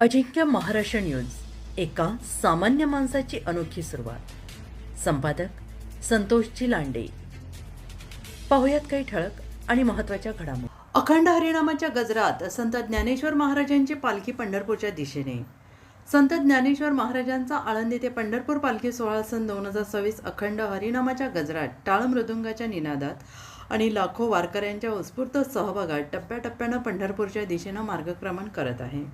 अजिंक्य Maharashtra news, एका सामान्य माणसाची अनोखी सुरुवात. संपादक संतोषजी लांडे. पाहुयात काही ठळक आणि महत्त्वाच्या घडामोडी. अखंड हरिनामाच्या गजरात संत ज्ञानेश्वर महाराजांची पालखी पंढरपूरच्या दिशेने. संत ज्ञानेश्वर महाराजांचा आळंदी ते पंढरपूर पालखी सोहळा सन 2026 अखंड हरिनामाच्या गजरात, टाळ मृदुंगाच्या निनादात आणि लाखो वारकऱ्यांच्या उत्स्फूर्त सहभागात टप्प्याटप्प्यानं पंढरपूरच्या दिशेनं मार्गक्रमण करत आहे.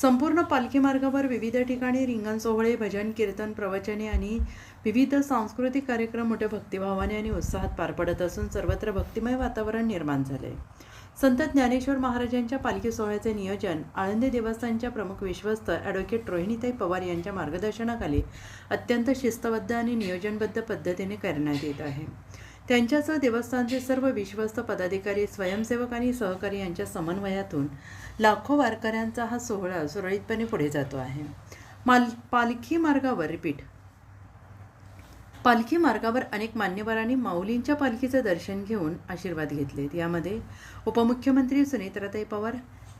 संपूर्ण पालखी मार्गावर विविध ठिकाणी रिंगण सोहळे, भजन, कीर्तन, प्रवचने आणि विविध सांस्कृतिक कार्यक्रम मोठ्या भक्तिभावाने आणि उत्साहात पार पडत असून सर्वत्र भक्तिमय वातावरण निर्माण झाले. संत ज्ञानेश्वर महाराजांच्या पालखी सोहळ्याचे नियोजन आळंदी देवस्थानच्या प्रमुख विश्वस्त ॲडव्होकेट रोहिणीताई पवार यांच्या मार्गदर्शनाखाली अत्यंत शिस्तबद्ध आणि नियोजनबद्ध पद्धतीने करण्यात येत आहे. त्यांच्यासह देवस्थानचे सर्व विश्वस्त पदाधिकारी, स्वयंसेवक आणि सहकारी यांच्या समन्वयातून लाखो वारकऱ्यांचा हा सोहळा सुरळीतपणे पुढे जातो आहे. पालखी मार्गावर अनेक मान्यवरांनी माऊलींच्या पालखीचं दर्शन घेऊन आशीर्वाद घेतलेत. यामध्ये उपमुख्यमंत्री सुनेत्राताई पवार,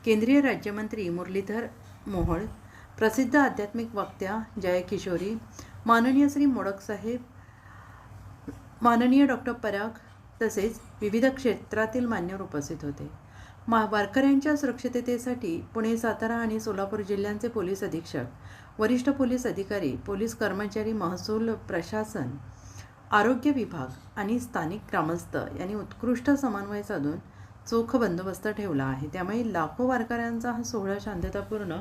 केंद्रीय राज्यमंत्री मुरलीधर मोहोळ, प्रसिद्ध आध्यात्मिक वक्त्या जयकिशोरी, माननीय श्री मोडकसाहेब, माननीय डॉक्टर पराग तसेच विविध क्षेत्रातील मान्यवर उपस्थित होते. वारकऱ्यांच्या सुरक्षिततेसाठी पुणे, सातारा आणि सोलापूर जिल्ह्यांचे पोलीस अधीक्षक, वरिष्ठ पोलीस अधिकारी, पोलीस कर्मचारी, महसूल प्रशासन, आरोग्य विभाग आणि स्थानिक ग्रामस्थ यांनी उत्कृष्ट समन्वय साधून चोख बंदोबस्त ठेवला आहे. त्यामुळे लाखो वारकऱ्यांचा हा सोहळा शांततापूर्ण,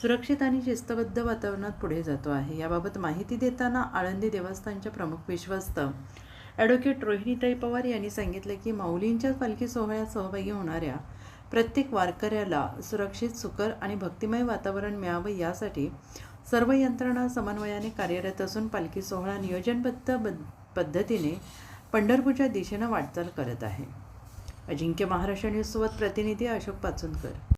सुरक्षित आणि शिस्तबद्ध वातावरणात पुढे जातो आहे. याबाबत माहिती देताना आळंदी देवस्थानच्या प्रमुख विश्वस्त ॲडव्होकेट रोहिणीताई पवार यांनी सांगितले की माऊलींच्या पालखी सोहळ्यात सहभागी होणाऱ्या प्रत्येक वारकऱ्याला सुरक्षित, सुकर आणि भक्तिमय वातावरण मिळावं यासाठी सर्व यंत्रणा समन्वयाने कार्यरत असून पालखी सोहळा नियोजनबद्ध पद्धतीने पंढरपूरच्या दिशेनं वाटचाल करत आहे. अजिंक्य महाराष्ट्र न्यूजसोबत प्रतिनिधी अशोक पाचुंदकर.